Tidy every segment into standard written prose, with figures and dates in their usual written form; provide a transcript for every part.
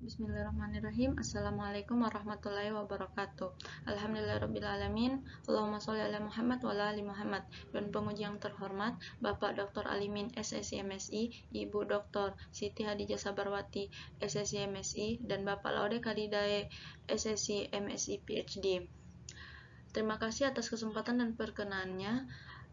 Bismillahirrahmanirrahim. Assalamualaikum warahmatullahi wabarakatuh. Alhamdulillahirrabbilalamin. Allahumma sholli ala Muhammad wa ala ali Muhammad. Dan penguji yang terhormat, Bapak Dr. Alimin SSI MSI, Ibu Dr. Siti Hadijah Sabarwati SSI MSI, dan Bapak Laude Kadidae SSI MSI PhD. Terima kasih atas kesempatan dan perkenannya.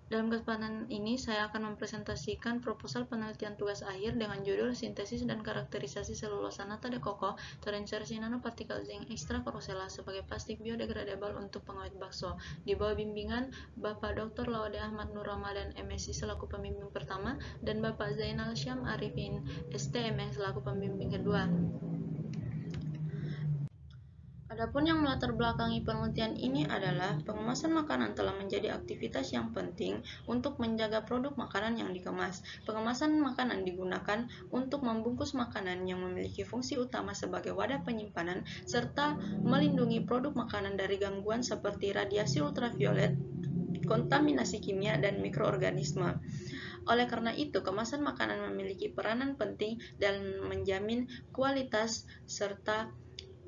Dalam kesempatan ini, saya akan mempresentasikan proposal penelitian tugas akhir dengan judul Sintesis dan Karakterisasi Selulosa Nata de Coco terinsersi nanopartikel zinc ekstrakoroselah sebagai plastik biodegradable untuk pengawet bakso, di bawah bimbingan Bapak Dr. Laude Ahmad Nur Ramadan MSc selaku pembimbing pertama dan Bapak Zainal Syam Arifin STMS selaku pembimbing kedua. Adapun yang melatar belakangi penelitian ini adalah pengemasan makanan telah menjadi aktivitas yang penting untuk menjaga produk makanan yang dikemas. Pengemasan makanan digunakan untuk membungkus makanan yang memiliki fungsi utama sebagai wadah penyimpanan serta melindungi produk makanan dari gangguan seperti radiasi ultraviolet, kontaminasi kimia, dan mikroorganisme. Oleh karena itu, kemasan makanan memiliki peranan penting dalam menjamin kualitas serta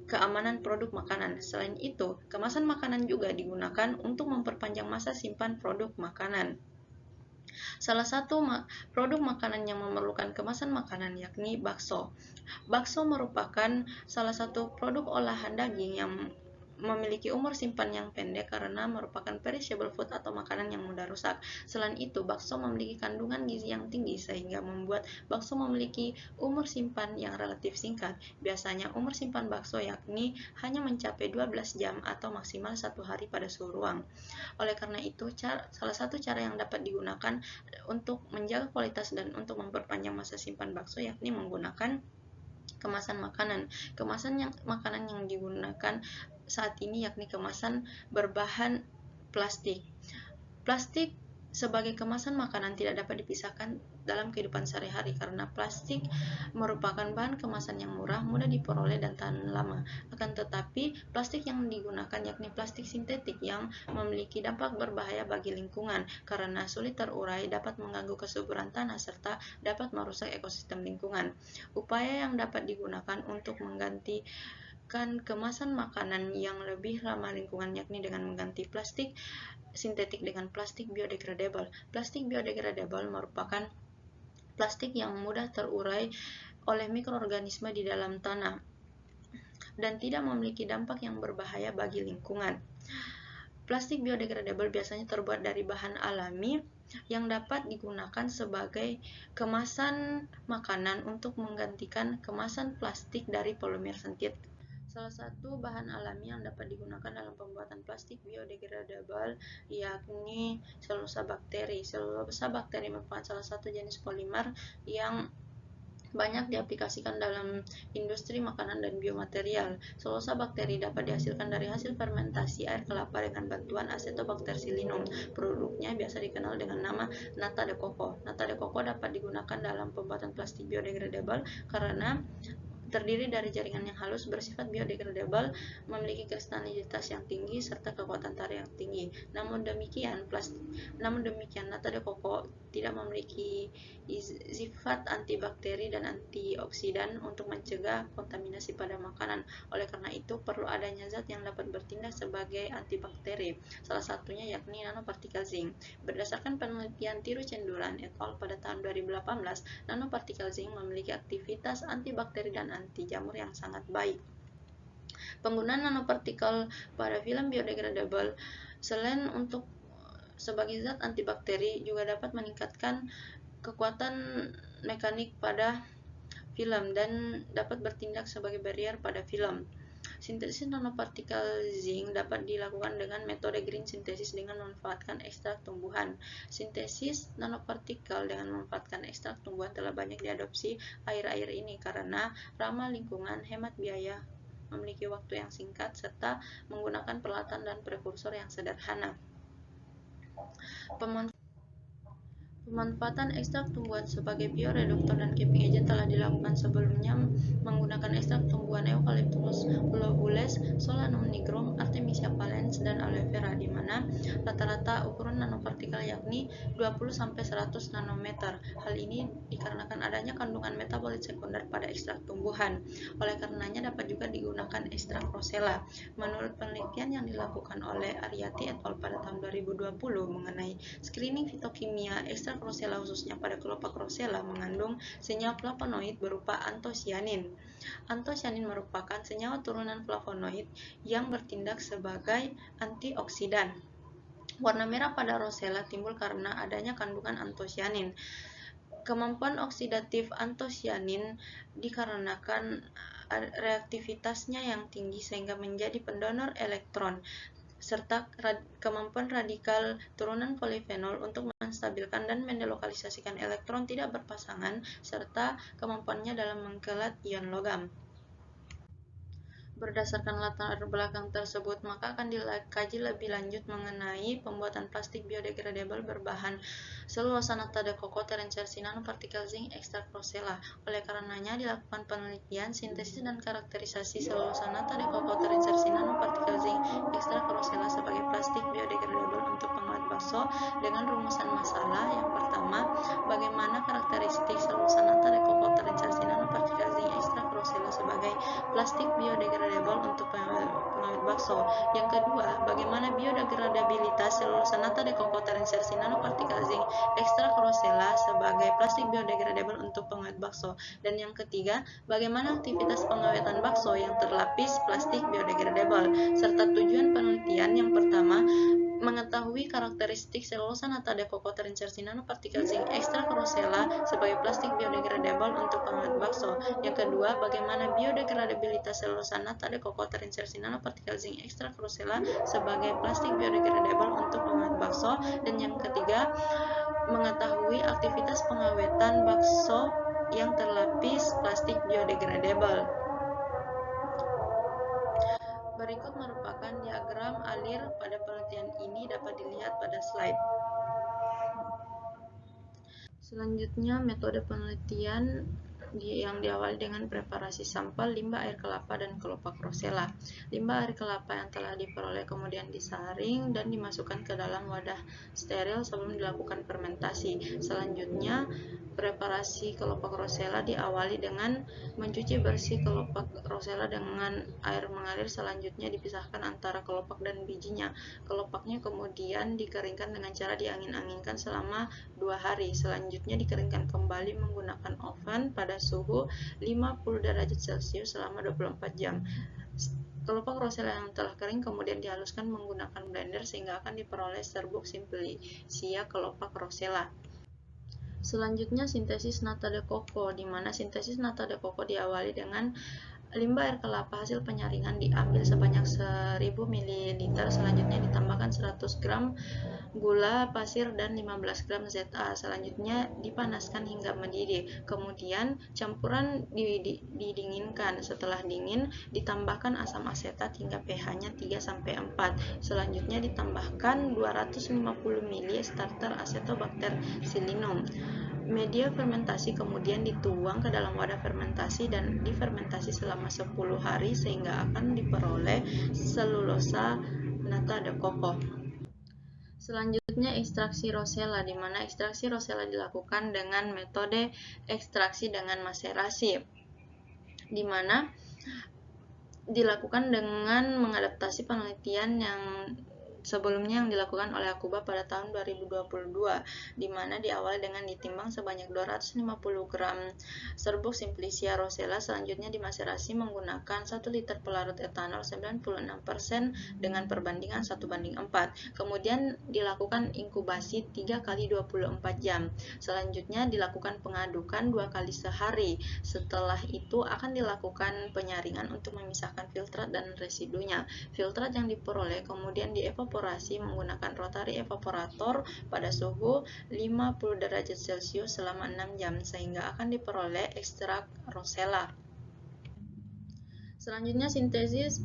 keamanan produk makanan. Selain itu, kemasan makanan juga digunakan untuk memperpanjang masa simpan produk makanan. Salah satu produk makanan yang memerlukan kemasan makanan yakni bakso. Bakso merupakan salah satu produk olahan daging yang memiliki umur simpan yang pendek karena merupakan perishable food atau makanan yang mudah rusak. Selain itu, bakso memiliki kandungan gizi yang tinggi sehingga membuat bakso memiliki umur simpan yang relatif singkat. Biasanya umur simpan bakso yakni hanya mencapai 12 jam atau maksimal 1 hari pada suhu ruang. Oleh karena itu, salah satu cara yang dapat digunakan untuk menjaga kualitas dan untuk memperpanjang masa simpan bakso yakni menggunakan kemasan makanan. Makanan yang digunakan saat ini yakni kemasan berbahan plastik. Plastik sebagai kemasan makanan tidak dapat dipisahkan dalam kehidupan sehari-hari karena plastik merupakan bahan kemasan yang murah, mudah diperoleh, dan tahan lama. Akan tetapi, plastik yang digunakan yakni plastik sintetik yang memiliki dampak berbahaya bagi lingkungan karena sulit terurai, dapat mengganggu kesuburan tanah, serta dapat merusak ekosistem lingkungan. Upaya yang dapat digunakan untuk mengganti kemasan makanan yang lebih ramah lingkungan yakni dengan mengganti plastik sintetik dengan plastik biodegradable. Plastik biodegradable merupakan plastik yang mudah terurai oleh mikroorganisme di dalam tanah dan tidak memiliki dampak yang berbahaya bagi lingkungan. Plastik biodegradable biasanya terbuat dari bahan alami yang dapat digunakan sebagai kemasan makanan untuk menggantikan kemasan plastik dari polimer sintetik. Salah satu bahan alami yang dapat digunakan dalam pembuatan plastik biodegradable yakni selulosa bakteri. Selulosa bakteri merupakan salah satu jenis polimer yang banyak diaplikasikan dalam industri makanan dan biomaterial. Selulosa bakteri dapat dihasilkan dari hasil fermentasi air kelapa dengan bantuan Acetobacter-Psyllinum. Produknya biasa dikenal dengan nama nata de coco. Nata de coco dapat digunakan dalam pembuatan plastik biodegradable karena terdiri dari jaringan yang halus, bersifat biodegradable, memiliki kristalinitas yang tinggi, serta kekuatan tarik yang tinggi. Namun demikian, nata de coco tidak memiliki sifat antibakteri dan antioksidan untuk mencegah kontaminasi pada makanan. Oleh karena itu, perlu adanya zat yang dapat bertindak sebagai antibakteri. Salah satunya yakni nanopartikel zinc. Berdasarkan penelitian Tiru Cenduran et al. Pada tahun 2018, nanopartikel zinc memiliki aktivitas antibakteri dan anti jamur yang sangat baik. Penggunaan nanopartikel pada film biodegradable selain untuk sebagai zat antibakteri juga dapat meningkatkan kekuatan mekanik pada film dan dapat bertindak sebagai barrier pada film. Sintesis nanopartikel zinc dapat dilakukan dengan metode green synthesis dengan memanfaatkan ekstrak tumbuhan. Sintesis nanopartikel dengan memanfaatkan ekstrak tumbuhan telah banyak diadopsi akhir-akhir ini karena ramah lingkungan, hemat biaya, memiliki waktu yang singkat, serta menggunakan peralatan dan prekursor yang sederhana. Pemanfaatan ekstrak tumbuhan sebagai bioreduktor dan capping agent telah dilakukan sebelumnya menggunakan ekstrak tumbuhan Eucalyptus globulus, Solanum nigrum, Artemisia valens, dan aloe vera, di mana rata-rata ukuran nanopartikel yakni 20-100 nanometer. Hal ini dikarenakan adanya kandungan metabolit sekunder pada ekstrak tumbuhan. Oleh karenanya dapat juga digunakan ekstrak rosella. Menurut penelitian yang dilakukan oleh Ariati et al. Pada tahun 2020 mengenai screening fitokimia, ekstrak rosella khususnya pada kelopak rosella mengandung senyawa flavonoid berupa antosianin. Antosianin merupakan senyawa turunan flavonoid yang bertindak sebagai antioksidan. Warna merah pada rosella timbul karena adanya kandungan antosianin. Kemampuan oksidatif antosianin dikarenakan reaktivitasnya yang tinggi sehingga menjadi pendonor elektron, serta kemampuan radikal turunan polifenol untuk menstabilkan dan mendelokalisasikan elektron tidak berpasangan, serta kemampuannya dalam mengkelat ion logam. Berdasarkan latar belakang tersebut, maka akan dikaji lebih lanjut mengenai pembuatan plastik biodegradable berbahan selulosa nata de coco terencersi nanopartikel zinc ekstrak rosella. Oleh karenanya dilakukan penelitian, sintesis dan karakterisasi selulosa nata de coco terencersi nanopartikel zinc ekstrak rosella sebagai plastik biodegradable untuk pengawet bakso dengan rumusan masalah. Yang pertama, bagaimana karakteristik selulosa nata de coco terencersi nanopartikel zinc ekstrak rosella sebagai plastik biodegradable untuk pengawet bakso. Yang kedua, bagaimana biodegradabilitas selulosa nata de coco terinsersi nanopartikel zinc ekstrak rosella sebagai plastik biodegradable untuk pengawet bakso. Dan yang ketiga, bagaimana aktivitas pengawetan bakso yang terlapis plastik biodegradable. Serta tujuan penelitian yang pertama, mengetahui karakteristik selulosa nata de coco terinsersi nanopartikel zinc ekstrak rosella sebagai plastik biodegradable untuk pengawet bakso. Yang kedua, bagaimana biodegradabilitas selulosa nata de coco terinsersi nanopartikel zinc ekstrak rosella sebagai plastik biodegradable untuk pengawet bakso. Dan yang ketiga, mengetahui aktivitas pengawetan bakso yang terlapis plastik biodegradable. Berikut merupakan diagram alir pada penelitian ini, dapat dilihat pada slide. Selanjutnya, metode penelitian yang diawali dengan preparasi sampel limbah air kelapa dan kelopak rosella. Limbah air kelapa yang telah diperoleh kemudian disaring dan dimasukkan ke dalam wadah steril sebelum dilakukan fermentasi. Selanjutnya, preparasi kelopak rosella diawali dengan mencuci bersih kelopak rosella dengan air mengalir. Selanjutnya dipisahkan antara kelopak dan bijinya. Kelopaknya kemudian dikeringkan dengan cara diangin-anginkan selama 2 hari. Selanjutnya dikeringkan kembali menggunakan oven pada suhu 50 derajat Celcius selama 24 jam. Kelopak rosella yang telah kering kemudian dihaluskan menggunakan blender sehingga akan diperoleh serbuk simplicia kelopak rosella. Selanjutnya, sintesis nata de coco, di mana sintesis nata de coco diawali dengan limbah air kelapa hasil penyaringan diambil sebanyak 1000 ml. Selanjutnya ditambahkan 100 gram gula pasir dan 15 gram ZA. Selanjutnya dipanaskan hingga mendidih. Kemudian campuran didinginkan. Setelah dingin ditambahkan asam asetat hingga pH-nya 3-4. Selanjutnya ditambahkan 250 ml starter Acetobacter pseudomonas. Media fermentasi kemudian dituang ke dalam wadah fermentasi dan difermentasi selama 10 hari sehingga akan diperoleh selulosa nata de coco. Selanjutnya, ekstraksi rosella, di mana ekstraksi rosella dilakukan dengan metode ekstraksi dengan maserasi, di mana dilakukan dengan mengadaptasi penelitian yang sebelumnya yang dilakukan oleh Akuba pada tahun 2022, di mana diawali dengan ditimbang sebanyak 250 gram serbuk simplicia rosella. Selanjutnya dimaserasi menggunakan 1 liter pelarut etanol 96% dengan perbandingan 1:4. Kemudian dilakukan inkubasi 3 kali 24 jam. Selanjutnya dilakukan pengadukan 2 kali sehari. Setelah itu akan dilakukan penyaringan untuk memisahkan filtrat dan residunya. Filtrat yang diperoleh kemudian dievaporasi menggunakan rotary evaporator pada suhu 50 derajat Celcius selama 6 jam sehingga akan diperoleh ekstrak rosella. Selanjutnya, sintesis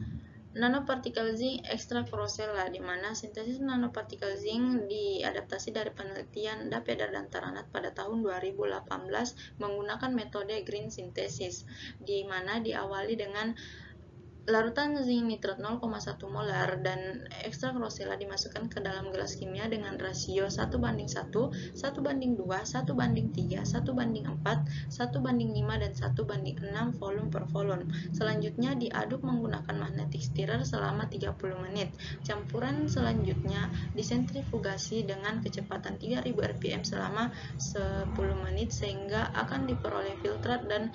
Nanopartikel zinc ekstrakroselah, di mana sintesis nanopartikel zinc diadaptasi dari penelitian Dapeder dan Taranat pada tahun 2018 menggunakan metode green synthesis, di mana diawali dengan larutan zinc nitrat 0,1 molar dan ekstrakroselah dimasukkan ke dalam gelas kimia dengan rasio 1:1, 1:2, 1:3, 1:4, 1:5, dan 1:6 volume per volume. Selanjutnya diaduk menggunakan magnetic stirrer selama 30 menit. Campuran selanjutnya disentrifugasi dengan kecepatan 3000 rpm selama 10 menit sehingga akan diperoleh filtrat dan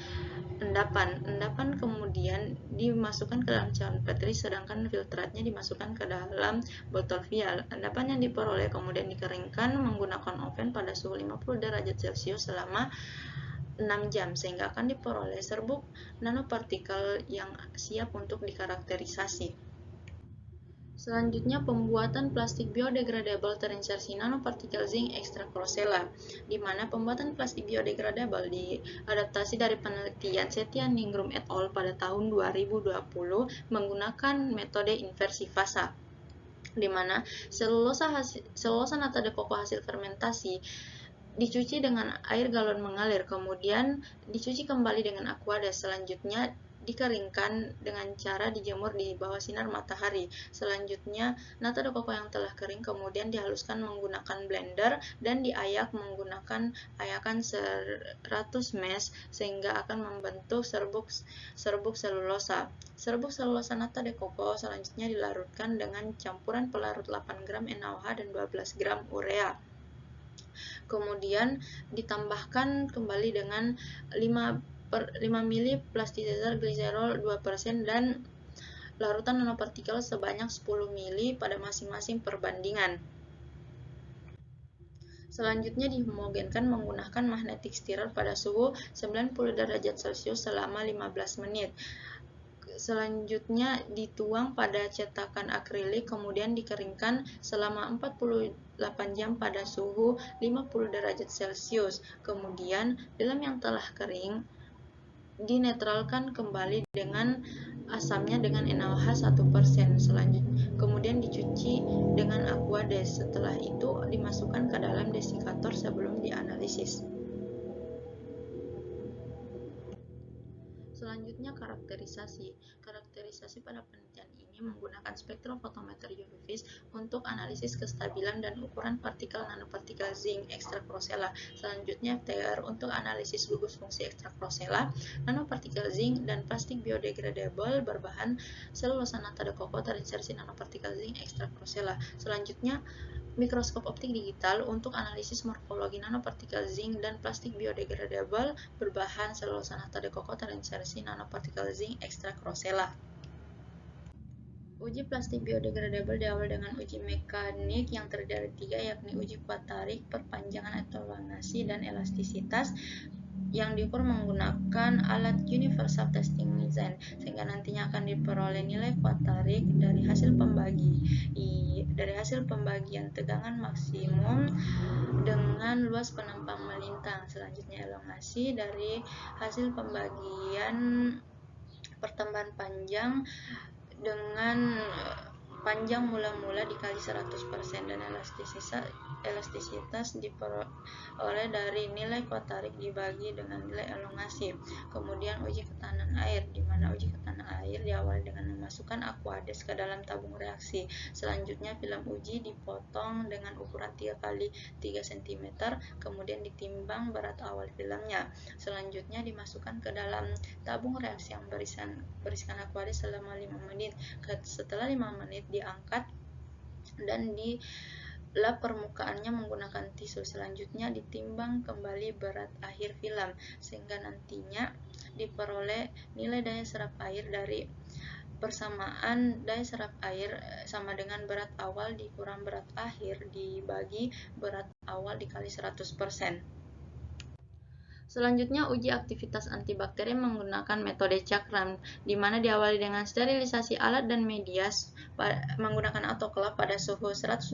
endapan. Endapan kemudian dimasukkan ke dalam cairan petri, sedangkan filtratnya dimasukkan ke dalam botol vial. Endapan yang diperoleh kemudian dikeringkan menggunakan oven pada suhu 50 derajat Celcius selama 6 jam, sehingga akan diperoleh serbuk nanopartikel yang siap untuk dikarakterisasi. Selanjutnya, pembuatan plastik biodegradable terinsersi nanopartikel zinc ekstrakroselah, di mana pembuatan plastik biodegradable diadaptasi dari penelitian Setia Ningrum et al. Pada tahun 2020 menggunakan metode inversi fasa, di mana selulosa nata de coco hasil fermentasi dicuci dengan air galon mengalir, kemudian dicuci kembali dengan aqueous. Selanjutnya dikeringkan dengan cara dijemur di bawah sinar matahari. Selanjutnya, nata de coco yang telah kering kemudian dihaluskan menggunakan blender dan diayak menggunakan ayakan 100 mesh sehingga akan membentuk serbuk selulosa. Serbuk selulosa nata de coco selanjutnya dilarutkan dengan campuran pelarut 8 gram NaOH dan 12 gram urea. Kemudian ditambahkan kembali dengan 5 ml plasticizer gliserol 2% dan larutan nanopartikel sebanyak 10 ml pada masing-masing perbandingan. Selanjutnya dihomogenkan menggunakan magnetic stirrer pada suhu 90 derajat Celcius selama 15 menit. Selanjutnya dituang pada cetakan akrilik, kemudian dikeringkan selama 48 jam pada suhu 50 derajat Celcius. Kemudian film yang telah kering dinetralkan kembali dengan asamnya dengan NaOH 1%. Selanjutnya kemudian dicuci dengan aqueous. Setelah itu dimasukkan ke dalam desikator sebelum dianalisis. Selanjutnya, karakterisasi pada penelitian ini menggunakan spektrofotometer UV vis untuk analisis kestabilan dan ukuran partikel nanopartikel zinc ekstrakroselah. Selanjutnya, FTIR untuk analisis gugus fungsi ekstrakroselah, nanopartikel zinc, dan plastik biodegradable berbahan selulosa nata de coco terinsersi nanopartikel zinc ekstrakroselah. Selanjutnya, mikroskop optik digital untuk analisis morfologi nanopartikel zinc dan plastik biodegradable berbahan selulosa nata de coco terinsersi nanopartikel zinc ekstrakroselah. Uji plastik biodegradable diawali dengan uji mekanik yang terdiri dari 3, yakni uji kuat tarik, perpanjangan atolonasi, dan elastisitas, yang diukur menggunakan alat Universal Testing Design, sehingga nantinya akan diperoleh nilai kuat tarik dari hasil pembagian tegangan maksimum dengan luas penampang melintang. Selanjutnya, elongasi dari hasil pembagian pertambahan panjang dengan panjang mula-mula dikali 100% dan elastisitas diperoleh dari nilai kuat tarik dibagi dengan nilai elongasi. Kemudian uji ketahanan air, di mana uji ketahanan air diawali dengan memasukkan aqueous ke dalam tabung reaksi. Selanjutnya film uji dipotong dengan ukuran 3x3 cm, kemudian ditimbang berat awal filmnya. Selanjutnya dimasukkan ke dalam tabung reaksi yang berisikan aqueous selama 5 menit. Setelah 5 menit diangkat dan dilap permukaannya menggunakan tisu. Selanjutnya ditimbang kembali berat akhir film sehingga nantinya diperoleh nilai daya serap air dari persamaan daya serap air sama dengan berat awal dikurang berat akhir dibagi berat awal dikali 100%. Selanjutnya, uji aktivitas antibakteri menggunakan metode cakram, di mana diawali dengan sterilisasi alat dan media menggunakan autoklaf pada suhu 121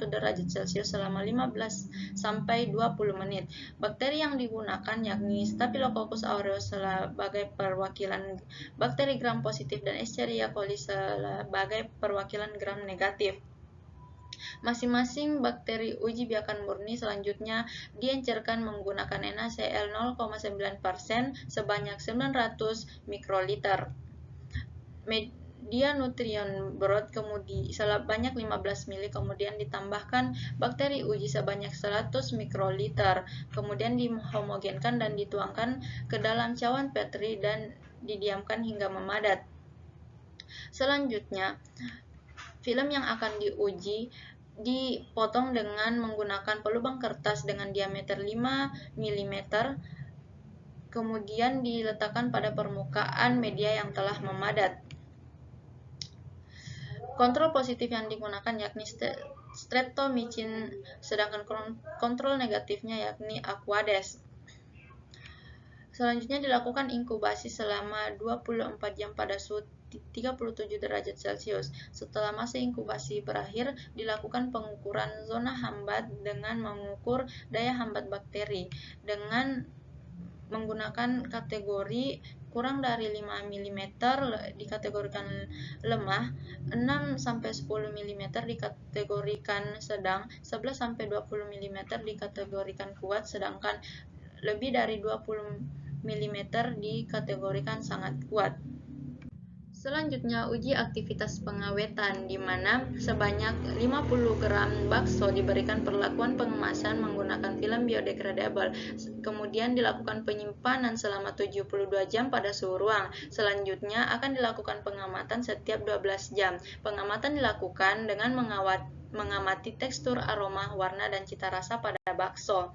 derajat Celcius selama 15 sampai 20 menit. Bakteri yang digunakan yakni Staphylococcus aureus sebagai perwakilan bakteri gram positif dan Escherichia coli sebagai perwakilan gram negatif. Masing-masing bakteri uji biakan murni selanjutnya diencerkan menggunakan NaCl 0,9% sebanyak 900 mikroliter. Media nutrien broth sebanyak 15 ml, kemudian ditambahkan bakteri uji sebanyak 100 mikroliter, kemudian dihomogenkan dan dituangkan ke dalam cawan Petri dan didiamkan hingga memadat. Selanjutnya, film yang akan diuji dipotong dengan menggunakan pelubang kertas dengan diameter 5 mm, kemudian diletakkan pada permukaan media yang telah memadat. Kontrol positif yang digunakan yakni streptomycin, sedangkan kontrol negatifnya yakni Aquades. Selanjutnya dilakukan inkubasi selama 24 jam pada suhu 37 derajat Celcius. Setelah masa inkubasi berakhir, dilakukan pengukuran zona hambat dengan mengukur daya hambat bakteri dengan menggunakan kategori kurang dari 5 mm dikategorikan lemah, 6-10 mm dikategorikan sedang, 11-20 mm dikategorikan kuat, sedangkan lebih dari 20 mm dikategorikan sangat kuat. Selanjutnya, uji aktivitas pengawetan, di mana sebanyak 50 gram bakso diberikan perlakuan pengemasan menggunakan film biodegradable. Kemudian dilakukan penyimpanan selama 72 jam pada suhu ruang. Selanjutnya, akan dilakukan pengamatan setiap 12 jam. Pengamatan dilakukan dengan mengamati tekstur, aroma, warna, dan cita rasa pada bakso.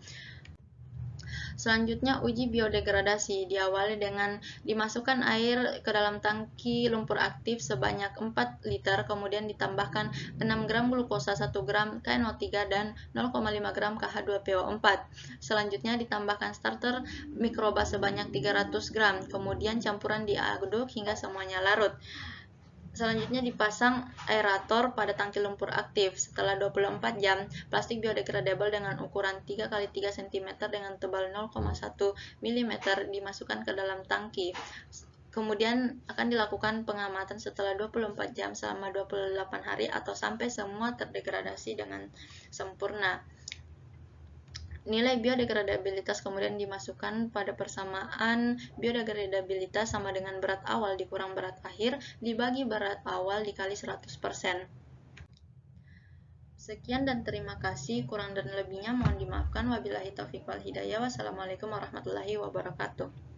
Selanjutnya, uji biodegradasi diawali dengan dimasukkan air ke dalam tangki lumpur aktif sebanyak 4 liter, kemudian ditambahkan 6 gram glukosa, 1 gram KNO3, dan 0,5 gram KH2PO4. Selanjutnya ditambahkan starter mikroba sebanyak 300 gram, kemudian campuran diaduk hingga semuanya larut. Selanjutnya dipasang aerator pada tangki lumpur aktif. Setelah 24 jam, plastik biodegradable dengan ukuran 3x3 cm dengan tebal 0,1 mm dimasukkan ke dalam tangki. Kemudian akan dilakukan pengamatan setelah 24 jam selama 28 hari atau sampai semua terdegradasi dengan sempurna. Nilai biodegradabilitas kemudian dimasukkan pada persamaan biodegradabilitas sama dengan berat awal dikurang berat akhir dibagi berat awal dikali 100%. Sekian dan terima kasih. Kurang dan lebihnya mohon dimaafkan. Wabillahi taufiq wal hidayah. Wassalamualaikum warahmatullahi wabarakatuh.